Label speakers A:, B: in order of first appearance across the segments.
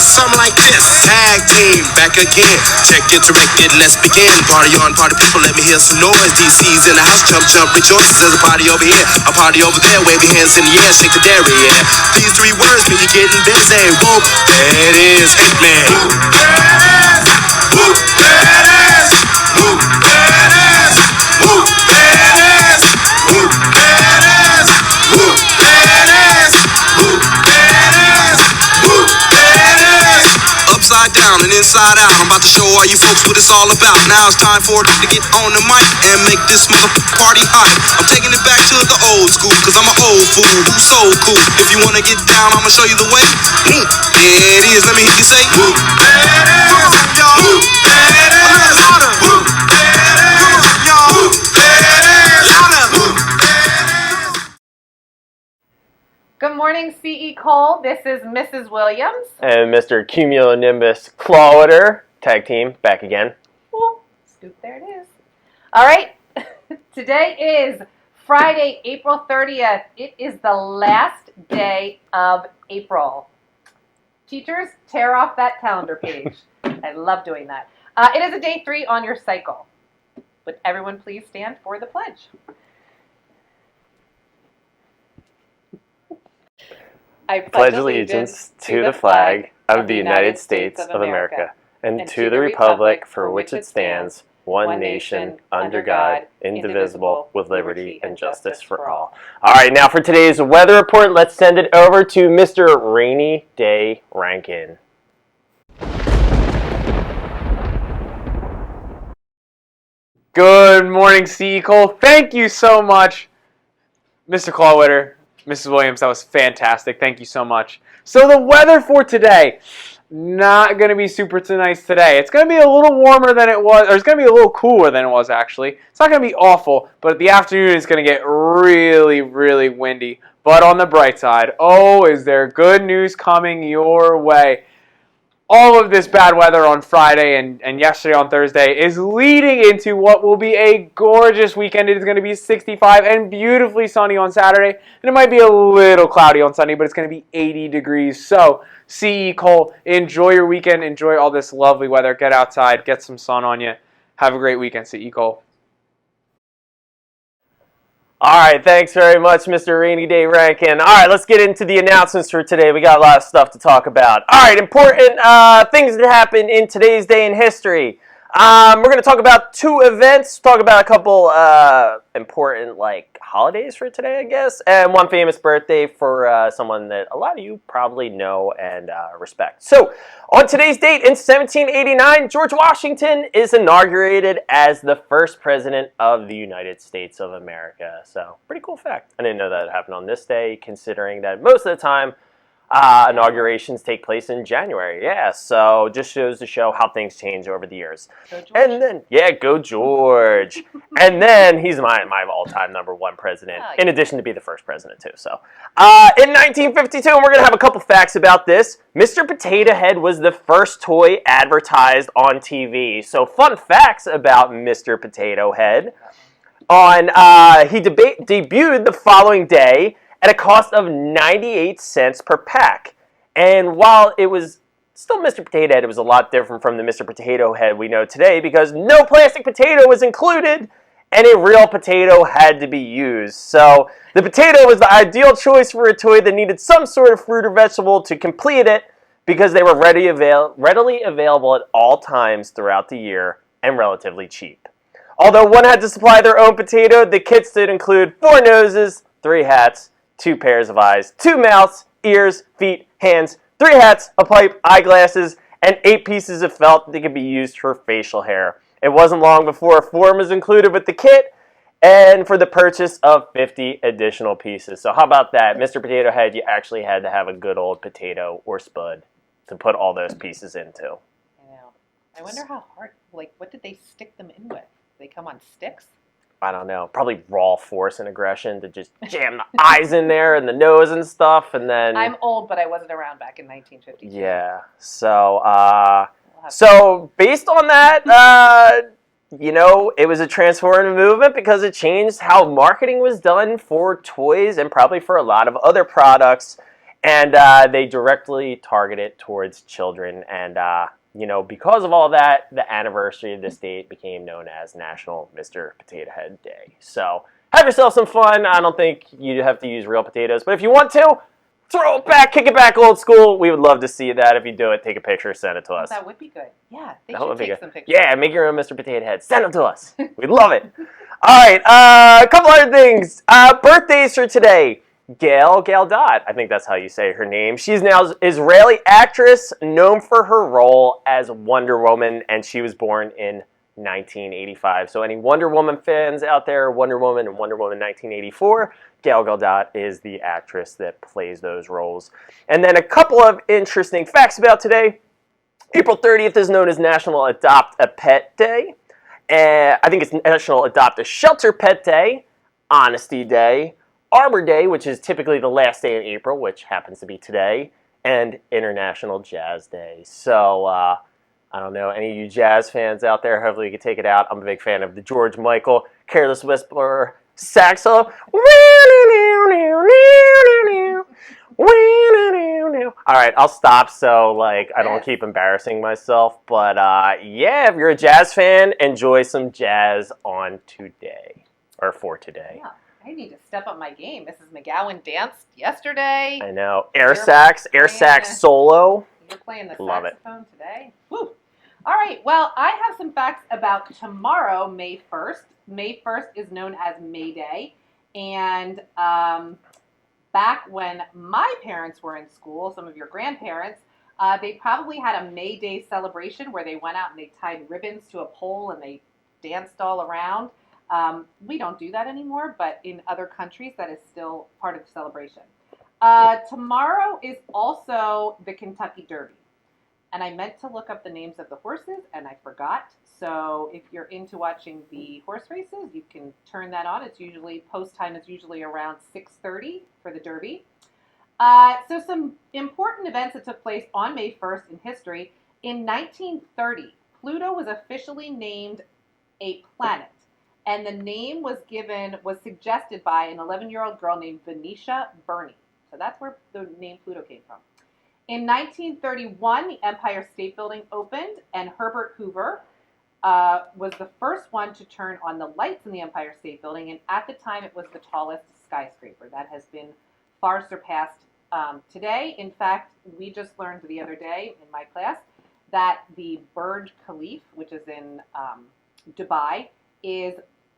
A: something like this. Tag team, back again. Check it, directed, let's begin. Party on, party people, let me hear some noise. DC's in the house, jump, jump, rejoice. There's a party over here, a party over there. Wave your hands in the air, shake the dairy, yeah. These three words mean you're getting busy. Whoop, there it is, hit me. Whoop, there it is. Whoop, there it is. Whoop, there it is. Whoop, there it is. Whoop, there it is. Whoop, there it is. Whoop, there it is. Whoop, there it is. Upside down and inside out, I'm about to show all you folks what it's all about. Now it's time for it to get on the mic and make this party hot. I'm taking it back to the old school, cause I'm an old fool who's so cool. If you wanna get down, I'ma show you the way. There it is, let me hear you say whoop, there it is. Whoop, there it is. Whoop, there it is. Whoop, there it is. Whoop, there it is.
B: Good morning, C.E. Cole. This is Mrs. Williams.
C: And Mr. Cumulonimbus Clawiter, tag team, back again.
B: Ooh, scoop, there it is. All right, today is Friday, April 30th. It is the last day of April. Teachers, tear off that calendar page. I love doing that. It is a day 3 on your cycle. Would everyone please stand for the pledge? I
C: Pledge allegiance to the flag of the United States of America and to the republic for which it stands, one nation, under God, indivisible, with liberty and justice for all. All right, now for today's weather report, let's send it over to Mr. Rainy Day Rankin.
D: Good morning, C.E. Cole. Thank you so much, Mr. Clawwitter, Mrs. Williams. That was fantastic. Thank you so much. So the weather for today, not going to be super nice today. It's going to be a little warmer than it was, or it's going to be a little cooler than it was actually. It's not going to be awful, but the afternoon is going to get really, really windy. But on the bright side, oh, is there good news coming your way? All of this bad weather on Friday and yesterday on Thursday is leading into what will be a gorgeous weekend. It is going to be 65 and beautifully sunny on Saturday. And it might be a little cloudy on Sunday, but it's going to be 80 degrees. So, C.E. Cole, enjoy your weekend. Enjoy all this lovely weather. Get outside. Get some sun on you. Have a great weekend, C.E. Cole.
C: All right, thanks very much, Mr. Rainy Day Rankin. All right, let's get into the announcements for today. We got a lot of stuff to talk about. All right, important things that happened in today's day in history. We're going to talk about 2 events, talk about a couple important holidays for today, I guess, and one famous birthday for someone that a lot of you probably know and respect. So, on today's date in 1789, George Washington is inaugurated as the first president of the United States of America. So, pretty cool fact. I didn't know that happened on this day, considering that most of the time inaugurations take place in January. Yeah, so just shows to show how things change over the years.
B: Go George.
C: And then, yeah, go George. And then he's my all-time #1 president, in addition to be the first president too. So, in 1952, and we're gonna have a couple facts about this. Mr. Potato Head was the first toy advertised on TV. So, fun facts about Mr. Potato Head. He debuted the following day at a cost of 98 cents per pack. And while it was still Mr. Potato Head, it was a lot different from the Mr. Potato Head we know today because no plastic potato was included and a real potato had to be used. So the potato was the ideal choice for a toy that needed some sort of fruit or vegetable to complete it because they were readily available at all times throughout the year and relatively cheap. Although one had to supply their own potato, the kits did include 4 noses, 3 hats, 2 pairs of eyes, 2 mouths, ears, feet, hands, 3 hats, a pipe, eyeglasses, and 8 pieces of felt that could be used for facial hair. It wasn't long before a form was included with the kit and for the purchase of 50 additional pieces. So how about that? Mr. Potato Head, you actually had to have a good old potato or spud to put all those pieces into.
B: I know. I wonder how hard, what did they stick them in with? They come on sticks?
C: I don't know, probably raw force and aggression to just jam the eyes in there and the nose and stuff, and then...
B: I'm old, but I wasn't around back in 1952.
C: Yeah, so based on that, it was a transformative movement because it changed how marketing was done for toys and probably for a lot of other products. And they directly target it towards children. And, because of all that, the anniversary of this date became known as National Mr. Potato Head Day. So have yourself some fun. I don't think you have to use real potatoes. But if you want to, throw it back, kick it back old school. We would love to see that. If you do it, take a picture, send it to us.
B: That would be good. Yeah, they
C: That
B: should
C: would be
B: take
C: good.
B: some pictures.
C: Yeah, make your own Mr. Potato Head. Send them to us. We'd love it. All right, a couple other things. Birthdays for today. Gal Gadot, I think that's how you say her name. She's now an Israeli actress known for her role as Wonder Woman, and she was born in 1985. So any Wonder Woman fans out there, Wonder Woman and Wonder Woman 1984, Gal Gadot is the actress that plays those roles. And then a couple of interesting facts about today. April 30th is known as National Adopt a Pet Day. I think it's National Adopt a Shelter Pet Day, Honesty Day, Arbor Day, which is typically the last day in April, which happens to be today, and International Jazz Day. So, I don't know, any of you jazz fans out there, hopefully you can take it out. I'm a big fan of the George Michael, Careless Whisperer, saxo. All right, I'll stop so I don't keep embarrassing myself. But if you're a jazz fan, enjoy some jazz on today, or for today.
B: Yeah, I need to step up my game. Mrs. McGowan danced yesterday.
C: I know. Air sax solo.
B: You're playing the
C: Love it.
B: saxophone today? Woo! All right, well, I have some facts about tomorrow, May 1st. May 1st is known as May Day. And back when my parents were in school, some of your grandparents, they probably had a May Day celebration where they went out and they tied ribbons to a pole and they danced all around. We don't do that anymore, but in other countries, that is still part of the celebration. Tomorrow is also the Kentucky Derby. And I meant to look up the names of the horses, and I forgot. So if you're into watching the horse races, you can turn that on. It's usually, post time is usually around 6:30 for the Derby. So some important events that took place on May 1st in history. In 1930, Pluto was officially named a planet. And the name was suggested by an 11-year-old girl named Venetia Burney. So that's where the name Pluto came from. In 1931, the Empire State Building opened, and Herbert Hoover was the first one to turn on the lights in the Empire State Building, and at the time it was the tallest skyscraper. That has been far surpassed today. In fact, we just learned the other day in my class that the Burj Khalifa, which is in Dubai, is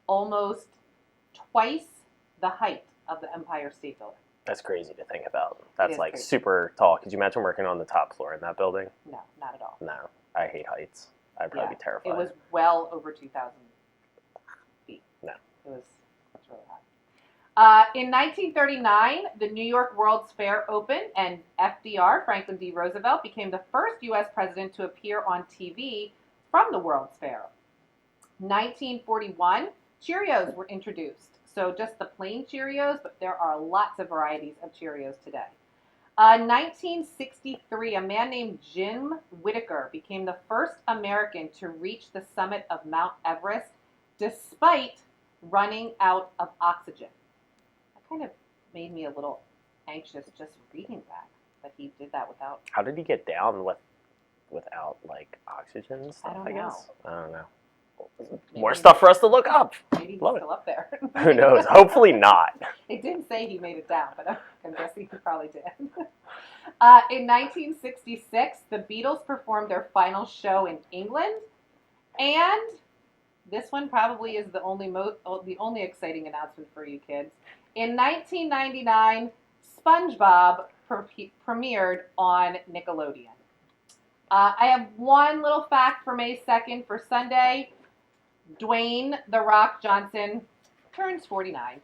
B: almost twice the height of the Empire State Building.
C: That's crazy to think about. That's
B: crazy.
C: Super tall. Could you imagine working on the top floor in that building?
B: No, not at all.
C: No, I hate heights. I'd probably be terrified.
B: It was well over 2,000 feet.
C: No.
B: It's really high. In 1939, the New York World's Fair opened, and FDR, Franklin D. Roosevelt, became the first U.S. president to appear on TV from the World's Fair. 1941, Cheerios were introduced. So just the plain Cheerios, but there are lots of varieties of Cheerios today. 1963, a man named Jim Whittaker became the first American to reach the summit of Mount Everest despite running out of oxygen. That kind of made me a little anxious just reading that he did that without...
C: How did he get down without oxygen and stuff,
B: I don't know.
C: I don't know. More stuff for us to look up.
B: Maybe he's
C: Love
B: still up there.
C: Who knows? Hopefully not.
B: It didn't say he made it down, but I'm guessing he probably did. In 1966, the Beatles performed their final show in England, and this one probably is the only exciting announcement for you kids. In 1999, SpongeBob premiered on Nickelodeon. I have one little fact for May 2nd for Sunday. Dwayne "The Rock" Johnson turns 49.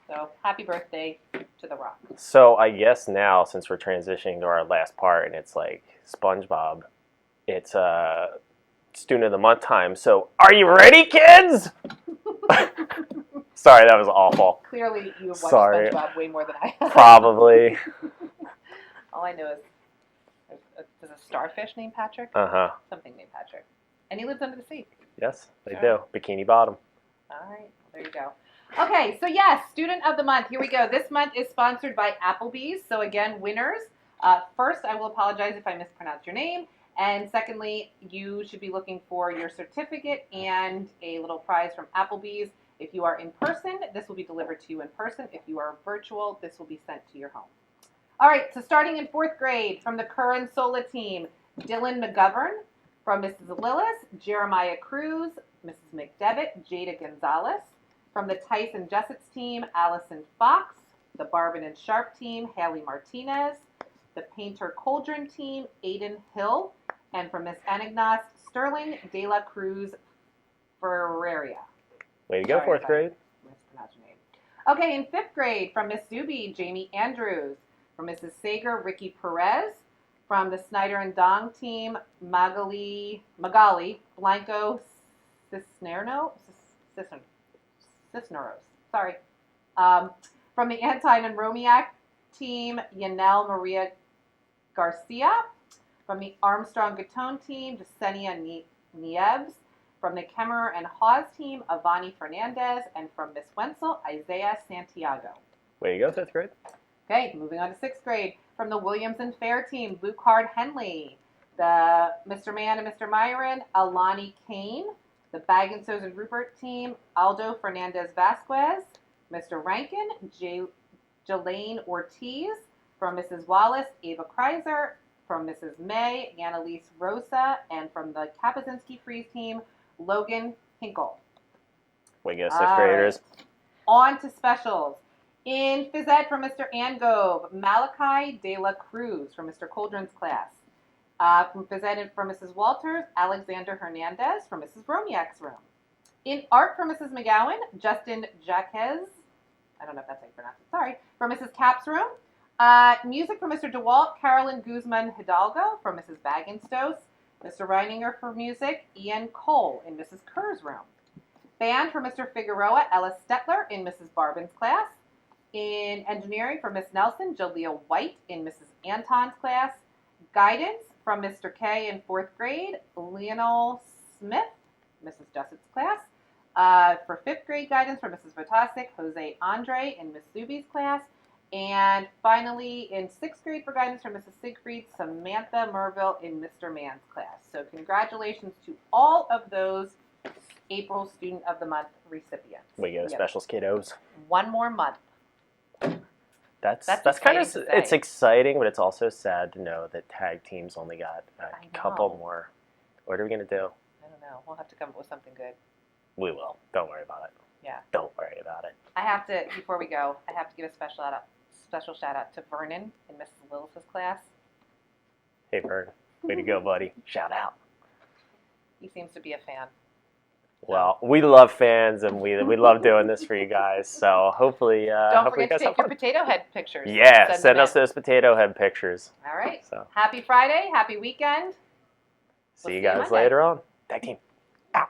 B: So happy birthday to The Rock.
C: So I guess now, since we're transitioning to our last part, and it's SpongeBob, it's Student of the Month time. So are you ready, kids? Sorry, that was awful.
B: Clearly, you have watched
C: Sorry.
B: SpongeBob way more than I have.
C: Probably.
B: All I know is there's a starfish named Patrick.
C: Uh-huh.
B: Something named Patrick. And he lives under the sea.
C: Yes, they
B: All
C: do. Bikini Bottom.
B: All right. Well, there you go. Okay, so yes, Student of the Month. Here we go. This month is sponsored by Applebee's. So again, winners. First, I will apologize if I mispronounce your name. And secondly, you should be looking for your certificate and a little prize from Applebee's. If you are in person, this will be delivered to you in person. If you are virtual, this will be sent to your home. All right, so starting in 4th grade, from the Curran Sola team, Dylan McGovern. From Mrs. Lillis, Jeremiah Cruz. Mrs. McDevitt, Jada Gonzalez. From the Tyson Jessett's team, Allison Fox. The Barbin and Sharp team, Haley Martinez. The Painter Coldren team, Aiden Hill. And from Miss Anagnos, Sterling De La Cruz Ferreria.
C: Way to go,
B: Sorry
C: 4th grade.
B: Mispronounced your name. Okay, in 5th grade, from Miss Zuby, Jamie Andrews. From Mrs. Sager, Ricky Perez. From the Snyder and Dong team, Magali Blanco Cisneros. Sorry. From the Antine and Romiak team, Yanel Maria Garcia. From the Armstrong Gatone team, Jasenia Niebs. From the Kemmerer and Hawes team, Avani Fernandez. And from Miss Wenzel, Isaiah Santiago.
C: Way to go, 5th grade.
B: Okay, moving on to 6th grade. From the Williams and Fair team, Luke Hard Henley. The Mr. Mann and Mr. Myron, Alani Kane. The Bag and Sows and Rupert team, Aldo Fernandez Vasquez. Mr. Rankin, Jelaine Ortiz. From Mrs. Wallace, Ava Kreiser. From Mrs. May, Annalise Rosa. And from the Kapazinski Freeze team, Logan Hinkle.
C: Way to go, 6th graders.
B: Right. On to specials. In phys ed from Mr. Angove, Malachi De La Cruz from Mr. Coldren's class. From phys ed from Mrs. Walters, Alexander Hernandez from Mrs. Bromiak's room. In art from Mrs. McGowan, Justin Jaquez, I don't know if that's how you pronounce it, sorry, from Mrs. Cap's room. Music from Mr. DeWalt, Carolyn Guzman Hidalgo from Mrs. Bagenstos. Mr. Reininger for music, Ian Cole in Mrs. Kerr's room. Band from Mr. Figueroa, Ellis Stetler in Mrs. Barbin's class. In engineering from Miss Nelson, Jaleel White in Mrs. Anton's class. Guidance from Mr. K in 4th grade, Leonel Smith, Mrs. Jessett's class. For 5th grade guidance from Mrs. Votasic, Jose Andre in Miss Zuby's class. And finally, in 6th grade for guidance from Mrs. Siegfried, Samantha Merville in Mr. Mann's class. So congratulations to all of those April Student of the Month recipients.
C: Way to go, specials kiddos.
B: One more month.
C: That's kind
B: exciting
C: of,
B: to say.
C: it's exciting, but it's also sad to know that tag teams only got a couple
B: know.
C: more. What are we going to do?
B: I don't know. We'll have to come up with something good.
C: We will. Don't worry about it.
B: Yeah.
C: Don't worry about it.
B: I have to, before we go, I have to give a special shout out to Vernon in Mrs. Willis's class.
C: Hey, Vern. Way to go, buddy. Shout out.
B: He seems to be a fan.
C: Well, we love fans, and we love doing this for you guys. So hopefully,
B: Don't
C: hopefully you
B: forget to
C: guys have
B: take your
C: fun.
B: potato head pictures.
C: Yeah, send
B: them
C: us
B: in.
C: those potato head pictures.
B: All right.
C: So
B: Happy Friday. Happy weekend.
C: see
B: We'll
C: you
B: see you
C: guys
B: Monday.
C: later on. Tag team.
B: Out.